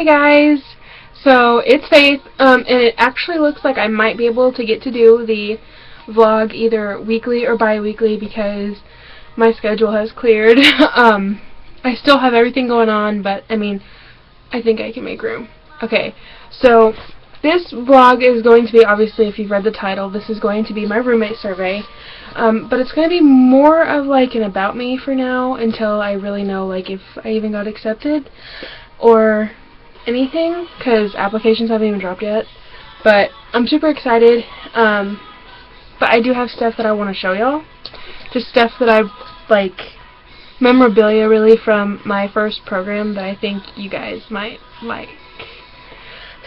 Hey guys, so it's Faith, and it actually looks like I might be able to get to do the vlog either weekly or bi-weekly because my schedule has cleared. I still have everything going on, but I mean, I think I can make room. Okay, so this vlog is going to be, obviously if you've read the title, this is going to be my roommate survey, but it's going to be more of like an about me for now until I really know like if I even got accepted or anything, because applications haven't even dropped yet. But I'm super excited. But I do have stuff that I want to show y'all. Just stuff that I like, memorabilia really from my first program that I think you guys might like.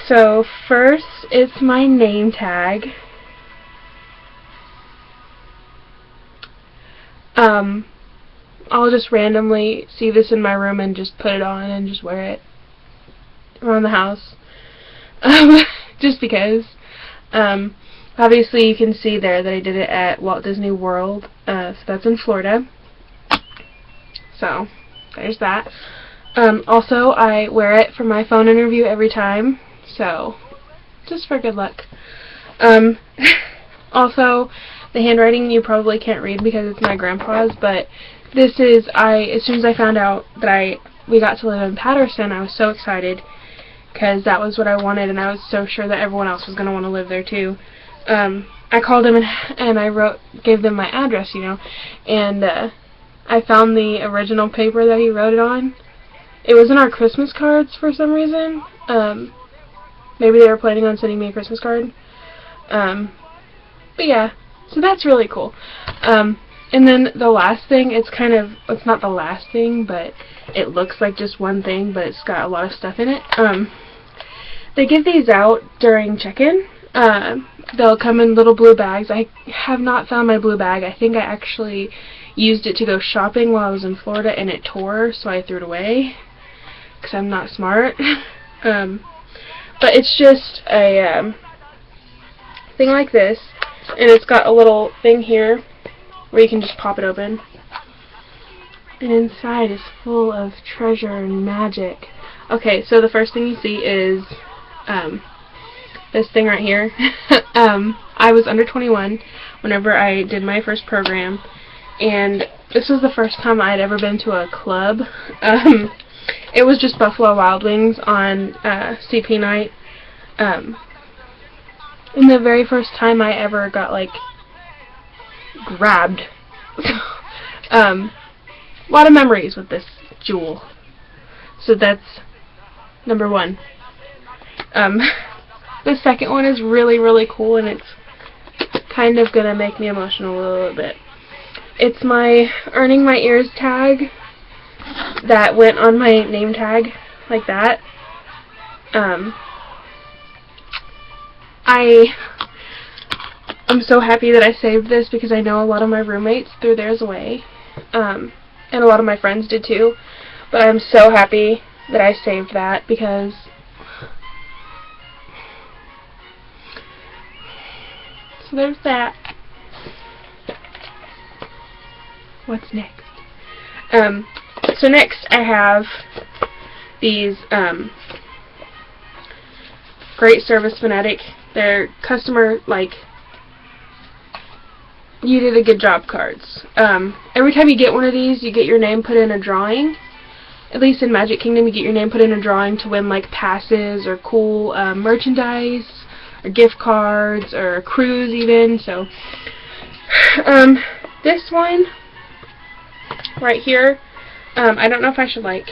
So first, it's my name tag. I'll just randomly see this in my room and just put it on and just wear it around the house, just because. Obviously you can see there that I did it at Walt Disney World, so that's in Florida, so there's that. Also I wear it for my phone interview every time, so just for good luck. Also, the handwriting you probably can't read because it's my grandpa's, but this is, as soon as I found out that we got to live in Patterson, I was so excited because that was what I wanted, and I was so sure that everyone else was going to want to live there too. I called him and I gave them my address, you know, and I found the original paper that he wrote it on. It was in our Christmas cards for some reason. Maybe they were planning on sending me a Christmas card. But yeah, so that's really cool. And then the last thing, it's not the last thing, but it looks like just one thing, but it's got a lot of stuff in it. They give these out during check-in. They'll come in little blue bags. I have not found my blue bag. I think I actually used it to go shopping while I was in Florida and it tore, so I threw it away because I'm not smart. But it's just a thing like this, and it's got a little thing here where you can just pop it open. And inside is full of treasure and magic. Okay, so the first thing you see is this thing right here. I was under 21 whenever I did my first program, and this was the first time I had ever been to a club. It was just Buffalo Wild Wings on CP night. And the very first time I ever got like grabbed. A lot of memories with this jewel. So that's number one. The second one is really, really cool, and it's kind of gonna make me emotional a little bit. It's my Earning My Ears tag that went on my name tag, like that. I'm so happy that I saved this because I know a lot of my roommates threw theirs away, and a lot of my friends did too, but I'm so happy that I saved that because so there's that. What's next? So next I have these Great Service Fanatic. They're customer, like, you did a good job cards. Every time you get one of these, you get your name put in a drawing. At least in Magic Kingdom, you get your name put in a drawing to win like passes or cool merchandise or gift cards or a cruise even. So this one right here, I don't know if I should like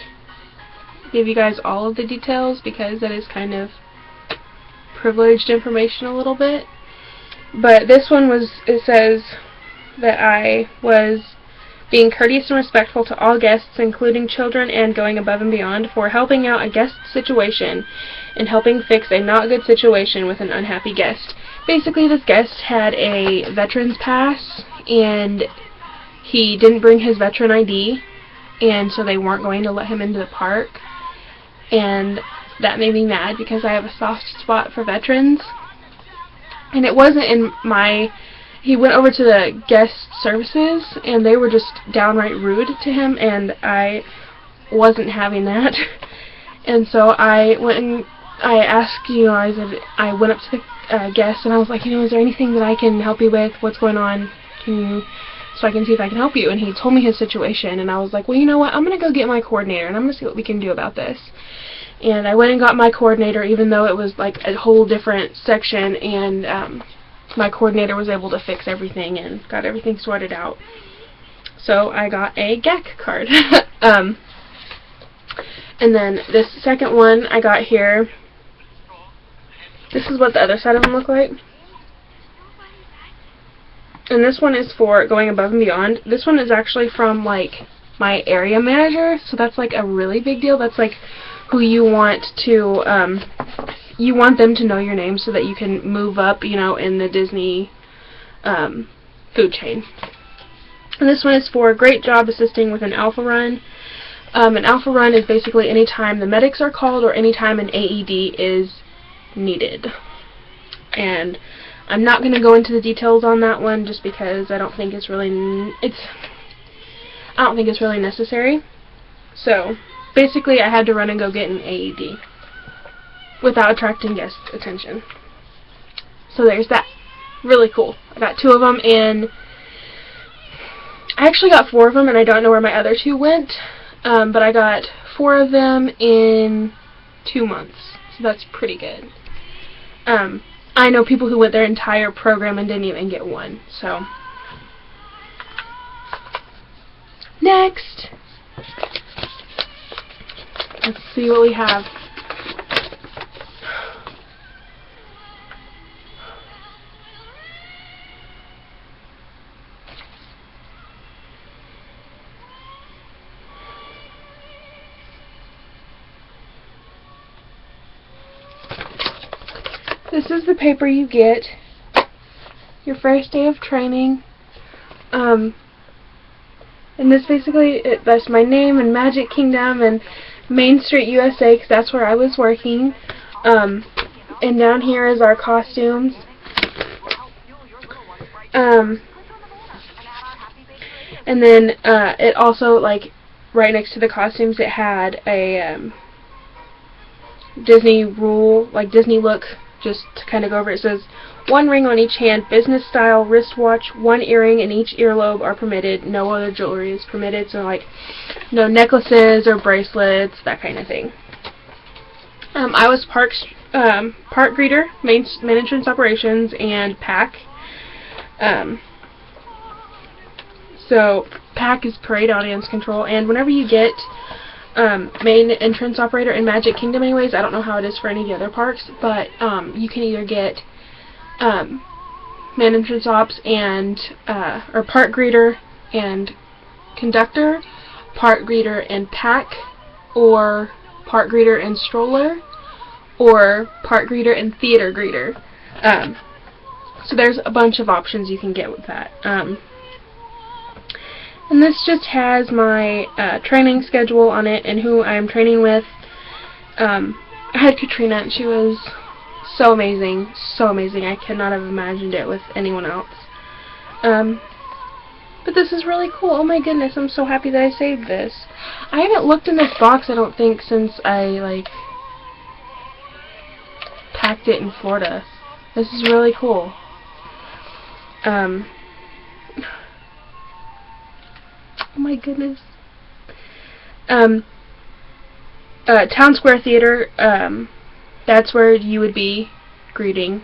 give you guys all of the details because that is kind of privileged information a little bit. But this one it says that I was being courteous and respectful to all guests, including children, and going above and beyond for helping out a guest situation and helping fix a not good situation with an unhappy guest. Basically, this guest had a veteran's pass, and he didn't bring his veteran ID, and so they weren't going to let him into the park. And that made me mad because I have a soft spot for veterans. And it wasn't in my... He went over to the guest services, and they were just downright rude to him, and I wasn't having that. And so I went and I asked, you know, I went up to the guest and I was like, you know, is there anything that I can help you with? What's going on? So I can see if I can help you. And he told me his situation, and I was like, well, you know what? I'm going to go get my coordinator, and I'm going to see what we can do about this. And I went and got my coordinator, even though it was like a whole different section, and my coordinator was able to fix everything and got everything sorted out. So I got a GAC card. And then this second one I got here, this is what the other side of them look like. And this one is for going above and beyond. This one is actually from, like, my area manager, so that's, like, a really big deal. That's, like, who you want to, you want them to know your name so that you can move up, you know, in the Disney food chain. And this one is for great job assisting with an alpha run. An alpha run is basically any time the medics are called or any time an AED is needed. And I'm not going to go into the details on that one just because I don't think it's really necessary. So basically I had to run and go get an AED without attracting guest attention. So there's that. Really cool. I got 2 of them, and I actually got 4 of them, and I don't know where my other 2 went, but I got 4 of them in 2 months, so that's pretty good. I know people who went their entire program and didn't even get one, so. Next! Let's see what we have. This is the paper you get your first day of training. And this basically, that's my name and Magic Kingdom and Main Street USA, because that's where I was working. And down here is our costumes. And then it also, like, right next to the costumes, it had a Disney rule, like Disney look. Just to kind of go over it, says 1 ring on each hand, business style wristwatch, 1 earring in each earlobe are permitted, no other jewelry is permitted, so like no necklaces or bracelets, that kind of thing. I was park greeter, main entrance operations, and PAC. So PAC is parade audience control, and whenever you get main entrance operator in Magic Kingdom anyways, I don't know how it is for any of the other parks, but you can either get main entrance ops and or park greeter and conductor, park greeter and PAC, or park greeter and stroller, or park greeter and theater greeter. So there's a bunch of options you can get with that. And this just has my training schedule on it and who I'm training with. I had Katrina, and she was so amazing, so amazing. I could not have imagined it with anyone else. But this is really cool. Oh my goodness, I'm so happy that I saved this. I haven't looked in this box, I don't think, since I, like, packed it in Florida. This is really cool. Oh my goodness. Town Square Theater, that's where you would be greeting.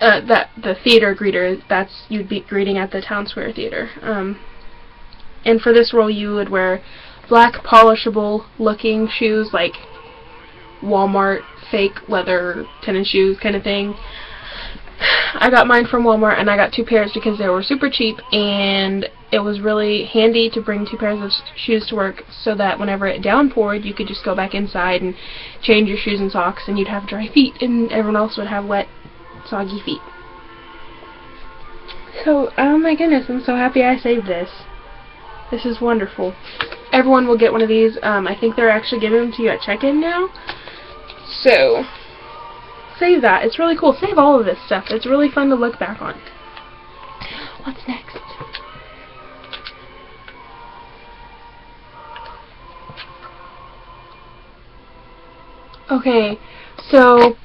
The theater greeter, you'd be greeting at the Town Square Theater. And for this role you would wear black polishable looking shoes, like Walmart fake leather tennis shoes kind of thing. I got mine from Walmart, and I got 2 pairs because they were super cheap, and it was really handy to bring 2 pairs of shoes to work so that whenever it downpoured, you could just go back inside and change your shoes and socks, and you'd have dry feet, and everyone else would have wet, soggy feet. So, oh my goodness, I'm so happy I saved this. This is wonderful. Everyone will get one of these. I think they're actually giving them to you at check-in now. So save that. It's really cool. Save all of this stuff. It's really fun to look back on. What's next? Okay, so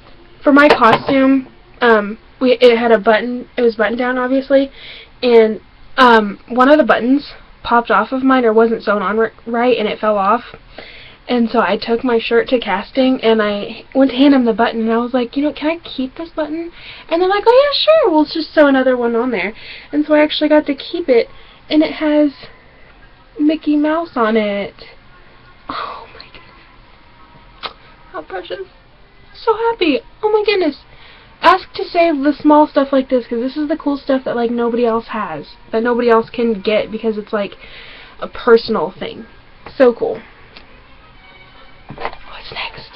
for my costume, it had a button. It was buttoned down, obviously, and one of the buttons popped off of mine or wasn't sewn on right, and it fell off. And so I took my shirt to casting, and I went to hand them the button, and I was like, you know, can I keep this button? And they're like, oh yeah, sure, we'll just sew another one on there. And so I actually got to keep it, and it has Mickey Mouse on it. Oh my goodness. How precious. So happy. Oh my goodness. Ask to save the small stuff like this, because this is the cool stuff that like nobody else has, that nobody else can get, because it's like a personal thing. So cool. What's next?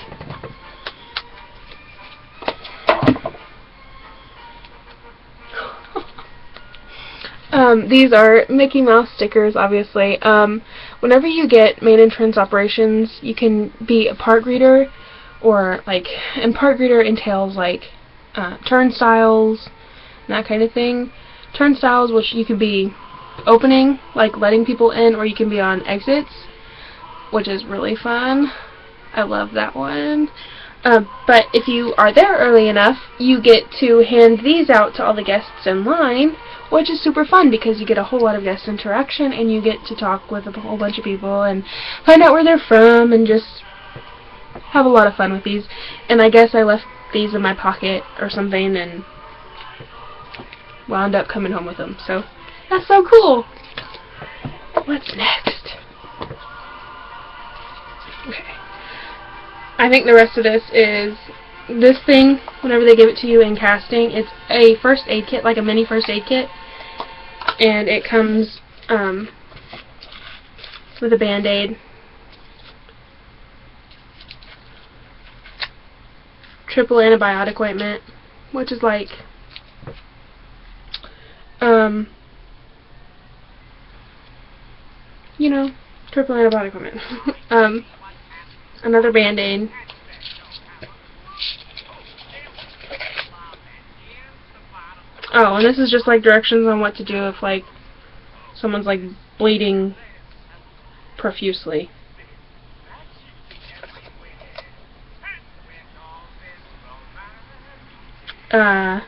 These are Mickey Mouse stickers, obviously. Whenever you get main entrance operations, you can be a park greeter, or like, and park greeter entails like turnstiles, and that kind of thing. Turnstiles, which you could be opening, like letting people in, or you can be on exits, which is really fun. I love that one. But if you are there early enough, you get to hand these out to all the guests in line, which is super fun because you get a whole lot of guest interaction, and you get to talk with a whole bunch of people and find out where they're from and just have a lot of fun with these. And I guess I left these in my pocket or something and wound up coming home with them. So that's so cool. What's next? Okay. I think the rest of this is this thing. Whenever they give it to you in casting, it's a first aid kit, like a mini first aid kit, and it comes with a Band-Aid, triple antibiotic ointment, which is like you know, triple antibiotic ointment. Another Band-Aid. Oh, and this is just like directions on what to do if like someone's like bleeding profusely. And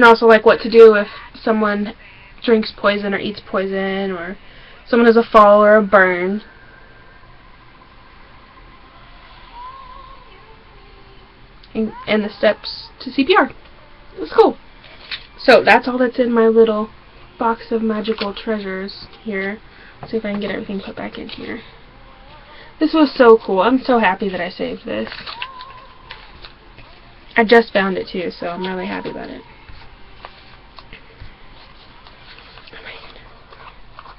also like what to do if someone drinks poison or eats poison, or someone has a fall or a burn. And the steps to CPR. It was cool. So that's all that's in my little box of magical treasures here. Let's see if I can get everything put back in here. This was so cool. I'm so happy that I saved this. I just found it too, so I'm really happy about it.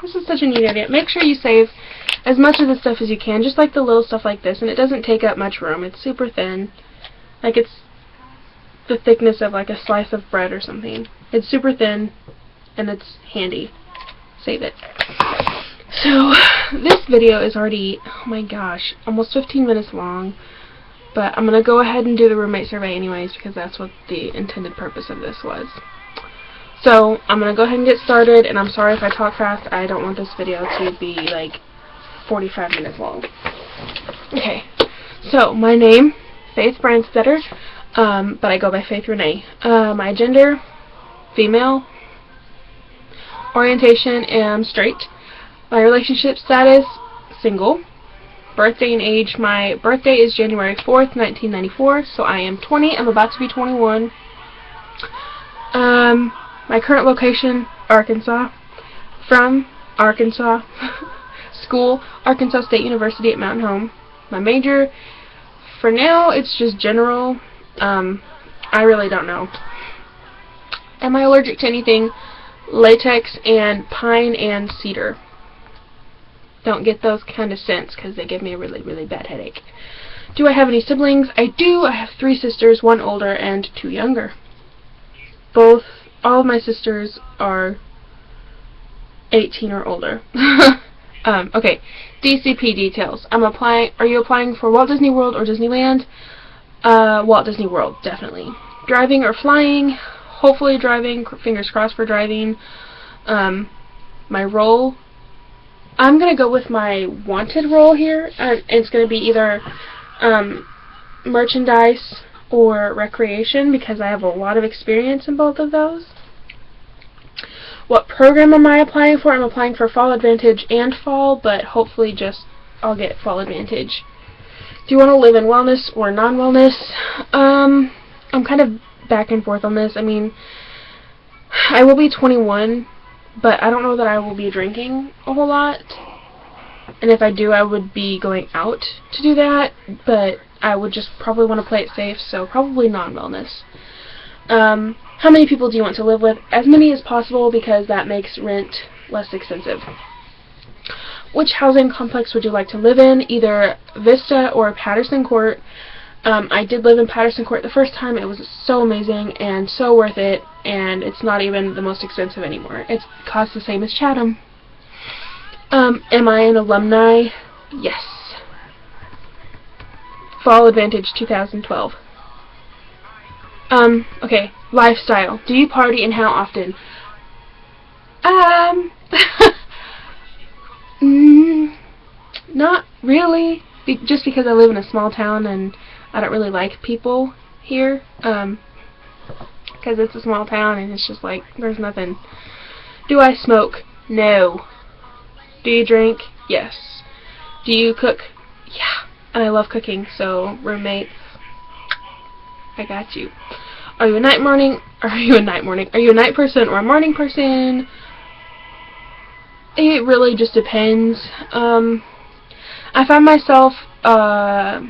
This is such a neat idea. Make sure you save as much of the stuff as you can, just like the little stuff like this, and it doesn't take up much room. It's super thin. Like it's the thickness of like a slice of bread or something. It's super thin and it's handy. Save it. So this video is already, oh my gosh, almost 15 minutes long, but I'm going to go ahead and do the roommate survey anyways because that's what the intended purpose of this was. So I'm going to go ahead and get started, and I'm sorry if I talk fast. I don't want this video to be like 45 minutes long. Okay, so my name, Faith Brandstetter, but I go by Faith Renee. My gender, female. Orientation, am straight. My relationship status, single. Birthday and age, my birthday is January 4th, 1994, so I am 20. I'm about to be 21. My current location, Arkansas. From Arkansas. School, Arkansas State University at Mountain Home. My major, for now, it's just general. I really don't know. Am I allergic to anything? Latex and pine and cedar. Don't get those kind of scents because they give me a really, really bad headache. Do I have any siblings? I do. I have 3 sisters, 1 older and 2 younger. All of my sisters are 18 or older. Okay, DCP details. Are you applying for Walt Disney World or Disneyland? Walt Disney World, definitely. Driving or flying? Hopefully driving. Fingers crossed for driving. My role, I'm going to go with my wanted role here. It's going to be either merchandise or recreation, because I have a lot of experience in both of those. What program am I applying for? I'm applying for Fall Advantage and Fall, but hopefully just I'll get Fall Advantage. Do you want to live in wellness or non-wellness? I'm kind of back and forth on this. I mean, I will be 21, but I don't know that I will be drinking a whole lot. And if I do, I would be going out to do that, but I would just probably want to play it safe, so probably non-wellness. How many people do you want to live with? As many as possible, because that makes rent less expensive. Which housing complex would you like to live in? Either Vista or Patterson Court. I did live in Patterson Court the first time. It was so amazing and so worth it, and it's not even the most expensive anymore. It costs the same as Chatham. Am I an alumni? Yes. Fall Advantage 2012. Okay, lifestyle. Do you party and how often? Not really. Just because I live in a small town and I don't really like people here. Because it's a small town and it's just like, there's nothing. Do I smoke? No. Do you drink? Yes. Do you cook? Yeah. And I love cooking, so roommates, I got you. Are you a night person or a morning person? It really just depends. I find myself a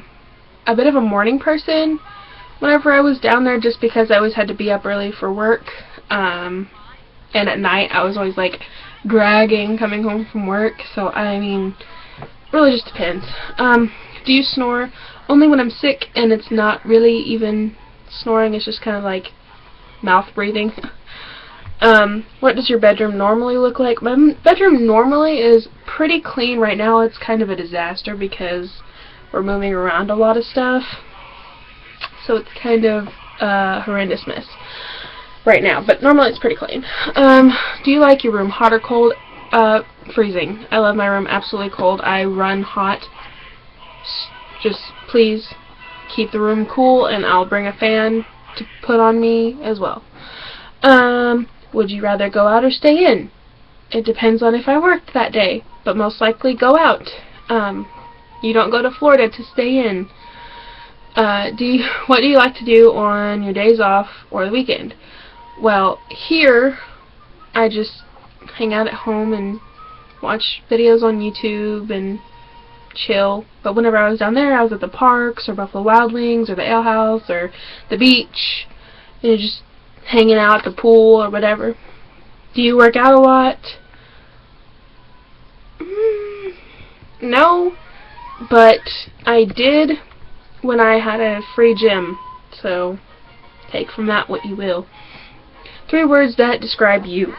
bit of a morning person whenever I was down there, just because I always had to be up early for work. And at night I was always like dragging coming home from work. So I mean, it really just depends. Do you snore? Only when I'm sick, and it's not really even snoring, it's just kind of like mouth breathing. What does your bedroom normally look like? My bedroom normally is pretty clean. Right now it's kind of a disaster because we're moving around a lot of stuff, so it's kind of a horrendous mess right now, but normally it's pretty clean. Do you like your room hot or cold? Freezing. I love my room absolutely cold. I run hot. Just please keep the room cool, and I'll bring a fan to put on me as well. Would you rather go out or stay in? It depends on if I worked that day, but most likely go out. You don't go to Florida to stay in. What do you like to do on your days off or the weekend? Well, here I just hang out at home and watch videos on YouTube and chill. But whenever I was down there, I was at the parks or Buffalo Wild Wings or the Ale House or the beach, just hanging out at the pool or whatever. Do you work out a lot? No, but I did when I had a free gym, so take from that what you will. 3 words that describe you.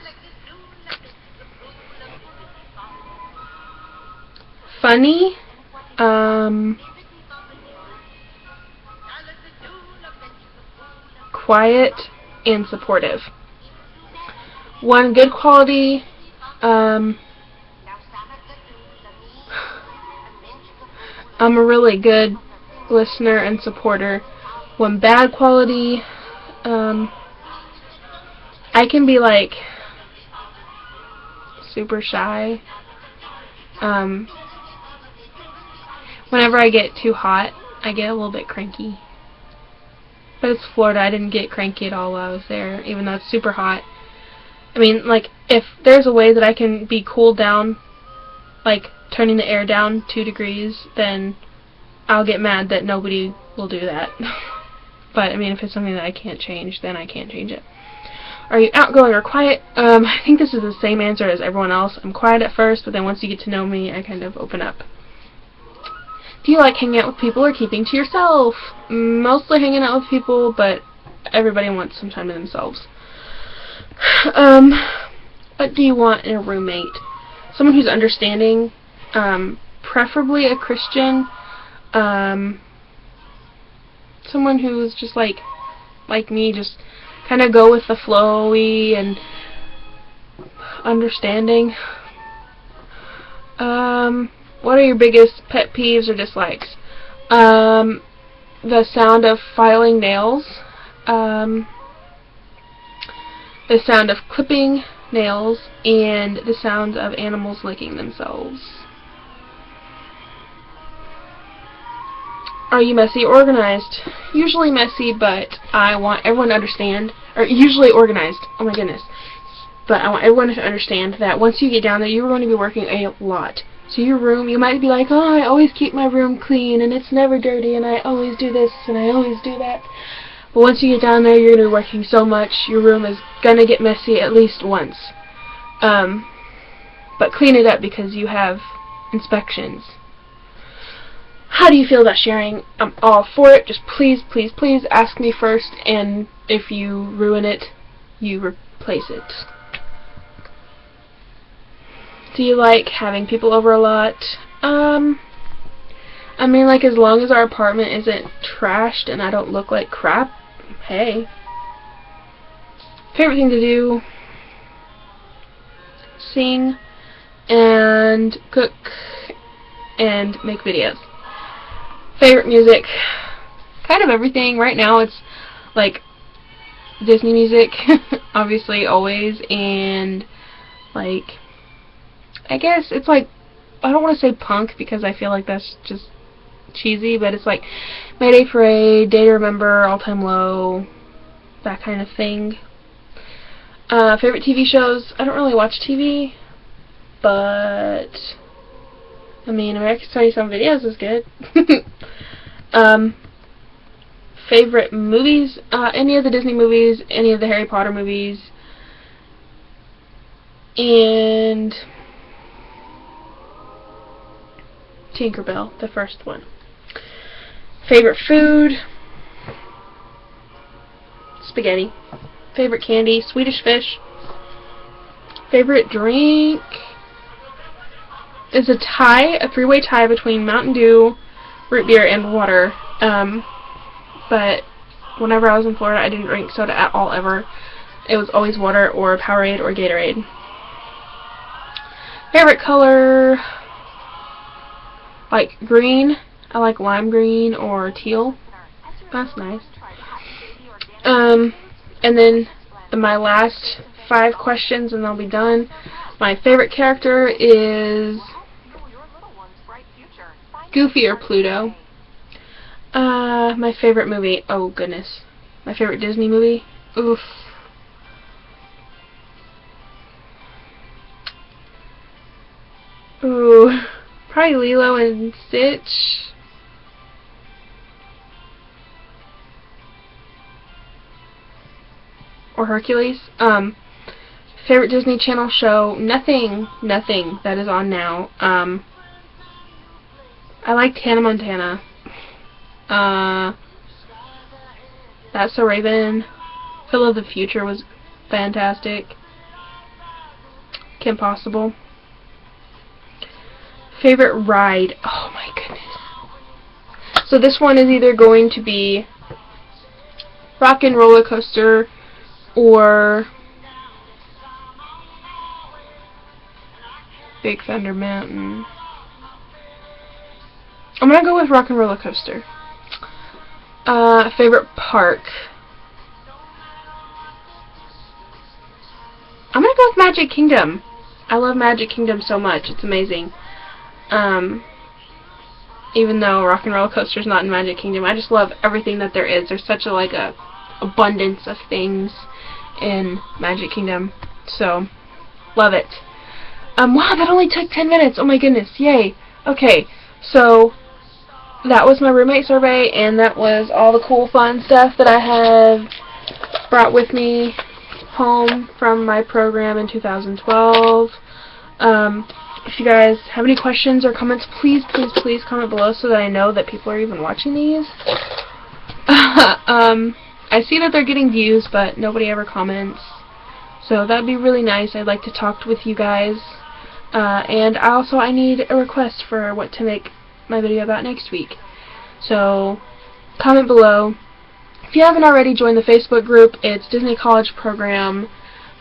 Funny, quiet, and supportive. One good quality, I'm a really good listener and supporter. One bad quality, I can be like super shy. Whenever I get too hot, I get a little bit cranky. But it's Florida, I didn't get cranky at all while I was there, even though it's super hot. I mean, like, if there's a way that I can be cooled down, like turning the air down 2 degrees, then I'll get mad that nobody will do that. But, I mean, if it's something that I can't change, then I can't change it. Are you outgoing or quiet? I think this is the same answer as everyone else. I'm quiet at first, but then once you get to know me, I kind of open up. Do you like hanging out with people or keeping to yourself? Mostly hanging out with people, but everybody wants some time to themselves. What do you want in a roommate? Someone who's understanding, preferably a Christian, someone who's just like me, just kind of go with the flowy and understanding. What are your biggest pet peeves or dislikes? the sound of filing nails, the sound of clipping nails, and the sound of animals licking themselves. Are you messy or organized? Usually messy, but I want everyone to understand, or usually organized, oh my goodness. But I want everyone to understand that once you get down there, you're going to be working a lot. So your room, you might be like, oh, I always keep my room clean, and it's never dirty, and I always do this, and I always do that. But once you get down there, you're going to be working so much, your room is going to get messy at least once. But clean it up because you have inspections. How do you feel about sharing? I'm all for it. Just please, please, please ask me first, and if you ruin it, you replace it. Do you like having people over a lot? I mean, like, as long as our apartment isn't trashed and I don't look like crap, hey. Favorite thing to do? Sing and cook and make videos. Favorite music? Kind of everything. Right now it's like Disney music, obviously, always, and like, I guess it's like, I don't want to say punk because I feel like that's just cheesy, but it's like Mayday Parade, Day to Remember, All Time Low, that kind of thing. Favorite TV shows? I don't really watch TV, but I mean, American Study Some Videos is good. Favorite movies? Any of the Disney movies, any of the Harry Potter movies, and Tinkerbell, the first one. Favorite food? Spaghetti. Favorite candy? Swedish Fish. Favorite drink? Is a tie, a three-way tie between Mountain Dew, root beer, and water. But whenever I was in Florida, I didn't drink soda at all, ever. It was always water or Powerade or Gatorade. Favorite color? Like green. I like lime green or teal. That's nice. And then my last 5 questions and I'll be done. My favorite character is Goofy or Pluto. My favorite movie, oh goodness. My favorite Disney movie? Oof. Ooh. Probably Lilo and Stitch. Or Hercules. Favorite Disney Channel show? Nothing that is on now. I liked Hannah Montana. That's So Raven. Phil of the Future was fantastic. Kim Possible. Favorite ride? Oh my goodness. So this one is either going to be Rock and Roller Coaster or Big Thunder Mountain. I'm gonna go with Rock and Roller Coaster. Favorite park? I'm gonna go with Magic Kingdom. I love Magic Kingdom so much. It's amazing. Even though Rock and Roller Coaster is not in Magic Kingdom, I just love everything that there is. There's such a abundance of things in Magic Kingdom. So, love it. Wow, that only took 10 minutes. Oh my goodness, yay. Okay, so that was my roommate survey, and that was all the cool fun stuff that I have brought with me home from my program in 2012. If you guys have any questions or comments, please, please, please comment below so that I know that people are even watching these. I see that they're getting views, but nobody ever comments. So that'd be really nice. I'd like to talk with you guys. And also I need a request for what to make my video about next week. So comment below. If you haven't already joined the Facebook group, it's Disney College Program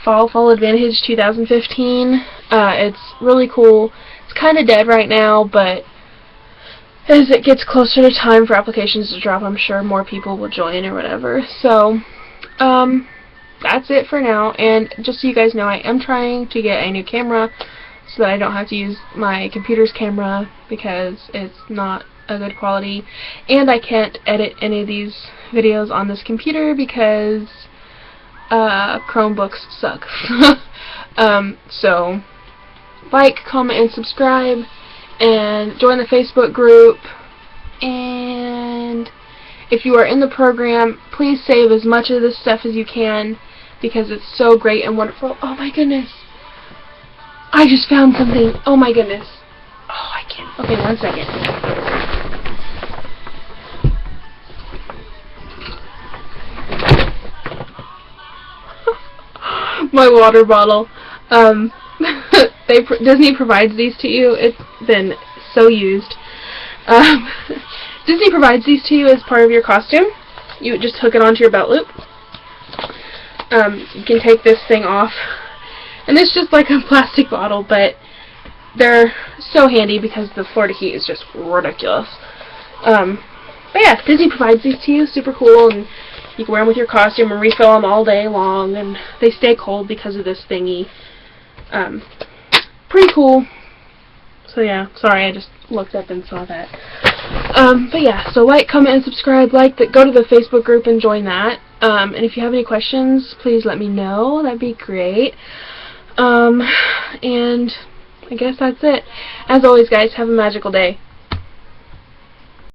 Fall Advantage 2015. It's really cool. It's kind of dead right now, but as it gets closer to time for applications to drop, I'm sure more people will join or whatever. So, that's it for now. And just so you guys know, I am trying to get a new camera so that I don't have to use my computer's camera because it's not a good quality. And I can't edit any of these videos on this computer because Chromebooks suck. So, like, comment, and subscribe, and join the Facebook group. And if you are in the program, please save as much of this stuff as you can because it's so great and wonderful. Oh my goodness, I just found something. Oh my goodness. Oh, I can't. Okay, 1 second. My water bottle. Disney provides these to you. It's been so used. Disney provides these to you as part of your costume. You just hook it onto your belt loop. You can take this thing off. And it's just like a plastic bottle, but they're so handy because the Florida heat is just ridiculous. But yeah, Disney provides these to you. Super cool, and you can wear them with your costume and refill them all day long, and they stay cold because of this thingy. Pretty cool. So yeah, sorry, I just looked up and saw that. But yeah, so like, comment, and subscribe. Go to the Facebook group and join that. And if you have any questions, please let me know. That'd be great. And I guess that's it. As always, guys, have a magical day.